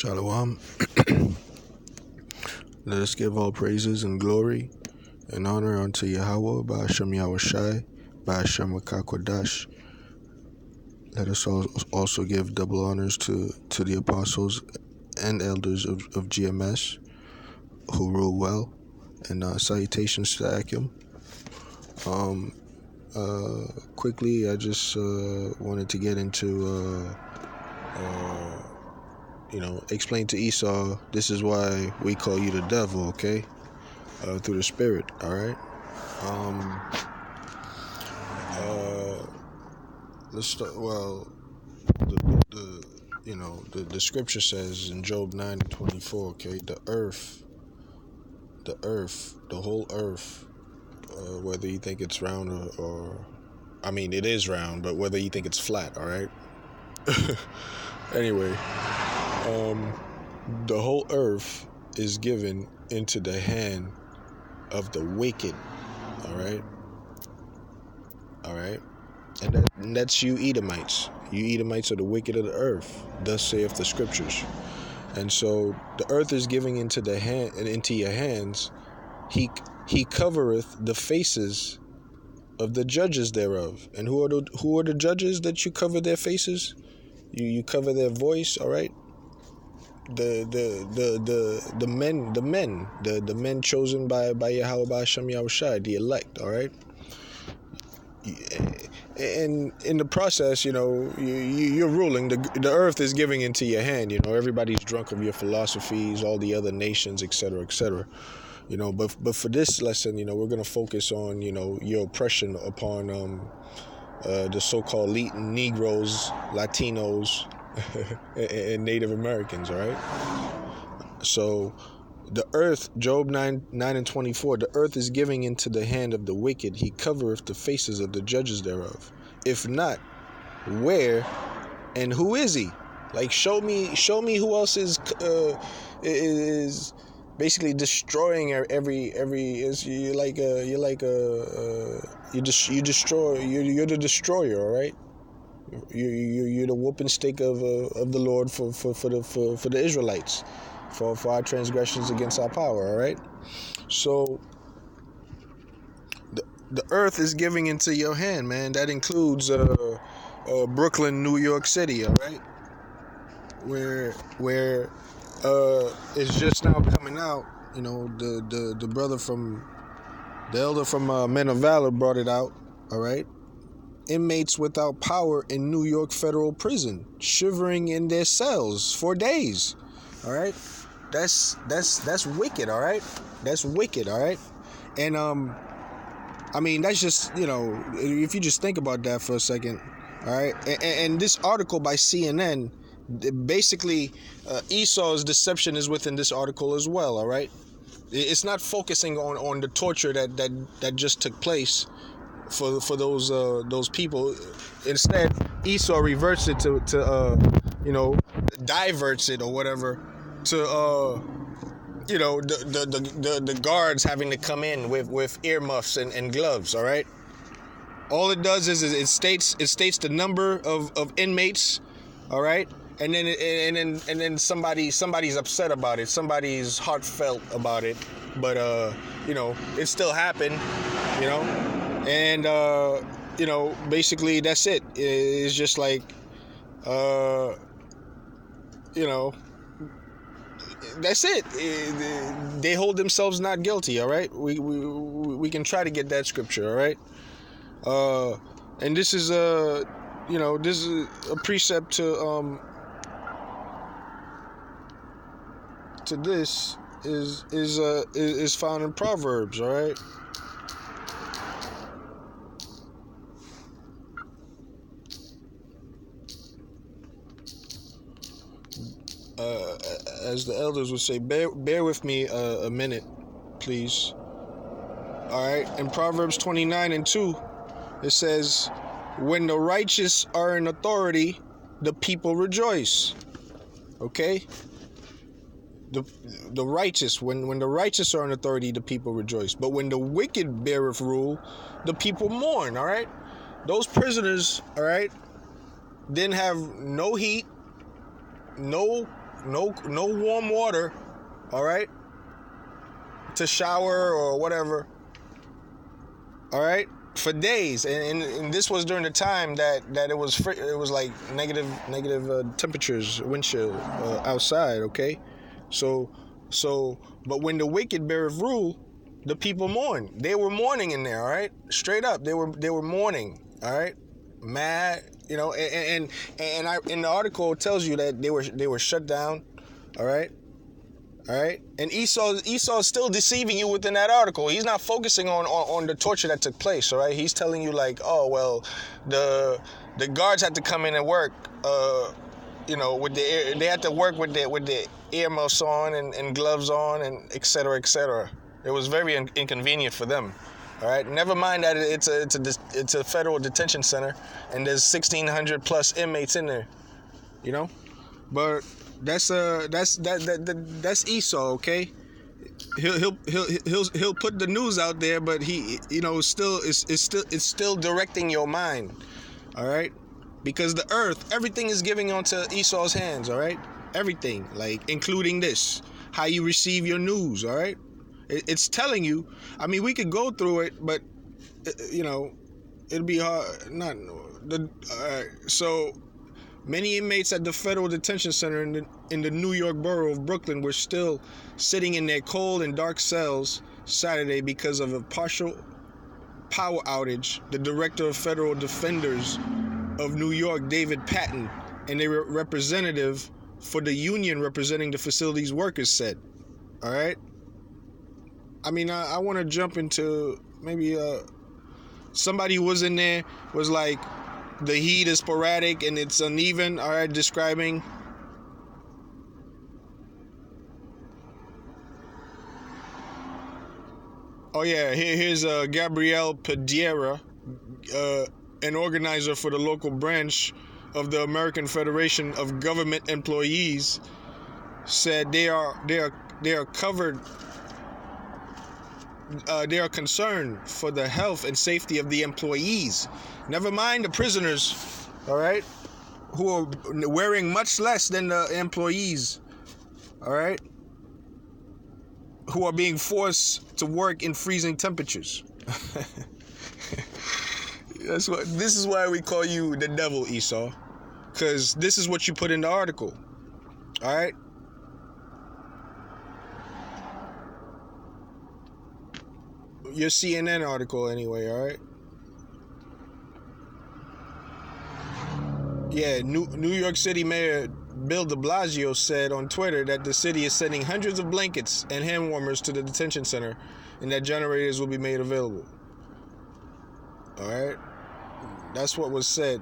Shalom. Let us give all praises and glory and honor unto Yahweh, Ba'ashem Yahushai, Ba'ashem Wakakwadash. Let us also give double honors to the apostles and elders of GMS who rule well, and salutations to Akim. Quickly, I just wanted to get into explain to Esau, this is why we call you the devil, okay? Through the spirit, all right? Let's start. Well, the scripture says in Job 9:24, okay, the whole earth, whether you think it's round or I mean, it is round, but whether you think it's flat, all right? Anyway, the whole earth is given into the hand of the wicked, all right? And that's you Edomites. You Edomites are the wicked of the earth, thus saith the scriptures. And so the earth is giving into your hands. He covereth the faces of the judges thereof. And who are the judges that you cover their faces? You cover their voice, all right? The men chosen by Yahweh Ba'ashem Yahushai, the elect, all right? And in the process, you're ruling. The earth is giving into your hand. Everybody's drunk of your philosophies, all the other nations, etc., etc. But for this lesson, we're gonna focus on your oppression upon the so-called Negroes, Latinos, and Native Americans. All right. So the earth, Job 9:24, the earth is giving into the hand of the wicked. He covereth the faces of the judges thereof. If not, where and who is he? Like, show me who else is basically destroying you're the destroyer, all right? You're the whooping stick of the Lord for the Israelites, for our transgressions against our power, all right? So the earth is giving into your hand, man. That includes Brooklyn, New York City, all right? Where it's just now coming out. The brother the elder from Men of Valor brought it out, all right? Inmates without power in New York federal prison, shivering in their cells for days, all right? That's wicked, all right? That's wicked, all right? And I mean, that's just, if you just think about that for a second, all right? And this article by CNN, basically, Esau's deception is within this article as well, all right? It's not focusing on the torture that just took place for those people. Instead, Esau reverts it to diverts it or whatever to the guards having to come in with earmuffs and gloves, all right? All it does is it states the number of inmates, all right? And then somebody's upset about it. Somebody's heartfelt about it, but it still happened, and basically that's it. It's just like that's it. They hold themselves not guilty, all right? We can try to get that scripture, all right? And this is this is a precept to this is found in Proverbs, all right? As the elders would say, bear with me a minute, please. All right, in Proverbs 29:2, it says, when the righteous are in authority, the people rejoice. Okay? The righteous, when the righteous are in authority, the people rejoice. But when the wicked beareth rule, the people mourn, all right? Those prisoners, all right, didn't have no heat, no no warm water, all right, to shower or whatever, all right, for days, and this was during the time that it was like negative temperatures, wind chill outside, okay, so but when the wicked beareth rule, the people mourn. They were mourning in there, all right, straight up, they were mourning, all right, mad, you know, and I, in the article, it tells you that they were shut down, all right. All right, and Esau is still deceiving you within that article. He's not focusing on the torture that took place. All right, he's telling you like, oh well, the guards had to come in and work. You know, they had to work with the earmuffs on and gloves on and et cetera, et cetera. It was very inconvenient for them. All right, never mind that it's a federal detention center and there's 1,600 plus inmates in there. You know, but. That's Esau, okay? He'll put the news out there, but he, you know, it's still directing your mind, all right? Because the earth, everything is giving onto Esau's hands, all right? Everything, like including this, how you receive your news, all right? It's telling you. I mean, we could go through it, but you know, it'll be hard. Not the. All right, so. Many inmates at the federal detention center in the New York borough of Brooklyn were still sitting in their cold and dark cells Saturday because of a partial power outage. The director of federal defenders of New York, David Patton, and a representative for the union representing the facility's workers said. All right. I mean, I want to jump into maybe somebody who was in there was like, the heat is sporadic and it's uneven, all right, describing. Oh yeah, here's Gabrielle Padiera, an organizer for the local branch of the American Federation of Government Employees, said they are covered. They are concerned for the health and safety of the employees. Never mind the prisoners, all right, who are wearing much less than the employees, all right, who are being forced to work in freezing temperatures. This is why we call you the devil, Esau, because this is what you put in the article, all right. Your CNN article anyway, all right? Yeah, New York City Mayor Bill de Blasio said on Twitter that the city is sending hundreds of blankets and hand warmers to the detention center and that generators will be made available. All right? That's what was said.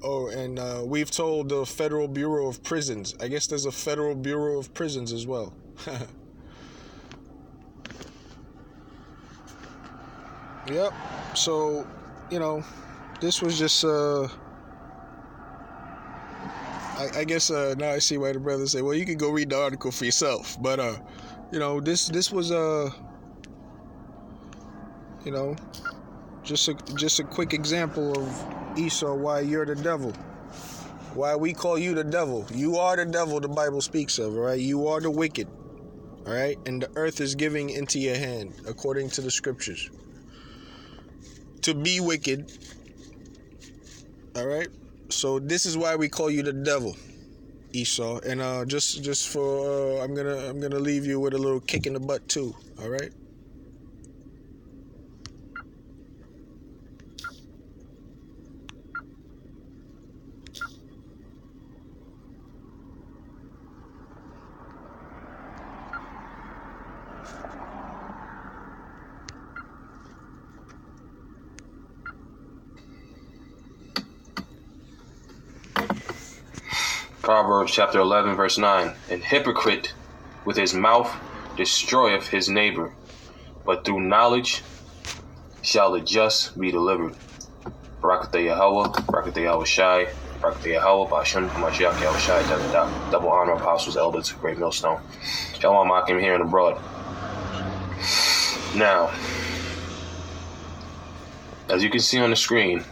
Oh, and we've told the Federal Bureau of Prisons. I guess there's a Federal Bureau of Prisons as well. Yep. So, you know, this was just I guess now I see why the brothers say, well, you can go read the article for yourself. But you know, this was you know, just a quick example of Esau, why you're the devil. Why we call you the devil. You are the devil the Bible speaks of, all right? You are the wicked. All right? And the earth is giving into your hand according to the scriptures. To be wicked, all right. So this is why we call you the devil, Esau. And just for I'm gonna leave you with a little kick in the butt too. All right. Proverbs chapter 11, verse 9. An hypocrite with his mouth destroyeth his neighbor, but through knowledge shall the just be delivered. Barakatah Yahweh, Barakatah Yahweh Shai, Barakatah Yahweh, Bashim, Mashiach Yahweh Shai, double honor, apostles, elders, great millstone. Shalom, Akim here and abroad. Now, as you can see on the screen,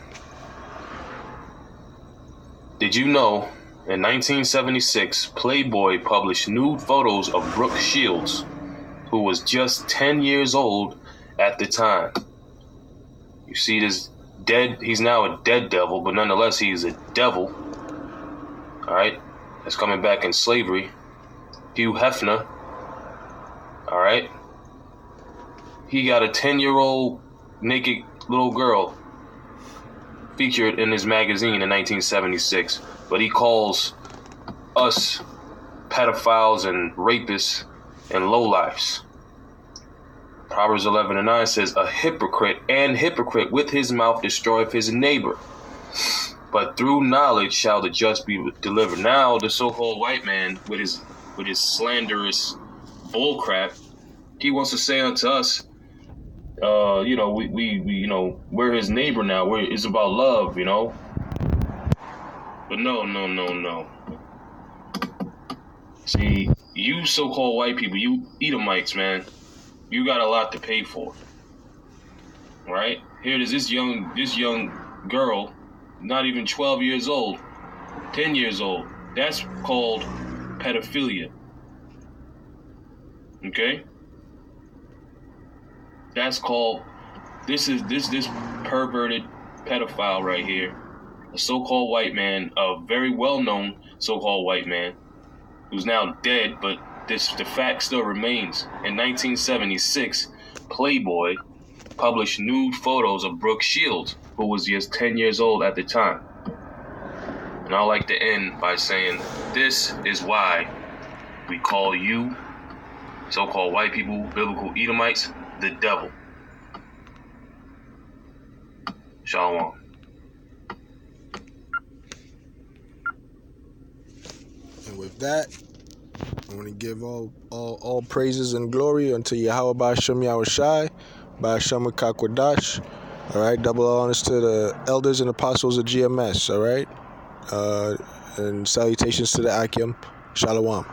did you know In 1976, Playboy published nude photos of Brooke Shields, who was just 10 years old at the time. You see this dead, he's now a dead devil, but nonetheless he's a devil. Alright? That's coming back in slavery. Hugh Hefner. Alright? He got a 10-year-old naked little girl featured in his magazine in 1976. But he calls us pedophiles and rapists and lowlifes. Proverbs 11:9 says, a hypocrite with his mouth destroyeth his neighbor, but through knowledge shall the just be delivered. Now the so-called white man with his slanderous bullcrap, he wants to say unto us, we we're his neighbor now. It's about love, But no. See, you so-called white people, you Edomites, man, you got a lot to pay for. Right? Here it is, this young girl, not even 12 years old, 10 years old. That's called pedophilia. Okay? That's called, this perverted pedophile right here. A so-called white man, a very well-known so-called white man, who's now dead, but the fact still remains. In 1976, Playboy published nude photos of Brooke Shields, who was just 10 years old at the time. And I like to end by saying, this is why we call you, so-called white people, biblical Edomites, the devil. Shalom. And with that, I want to give all praises and glory unto Yahweh Ba'ashem Yahushai, Ba'ashem Kakwadash. All right, double honors to the elders and apostles of GMS. All right, and salutations to the Akim. Shalom.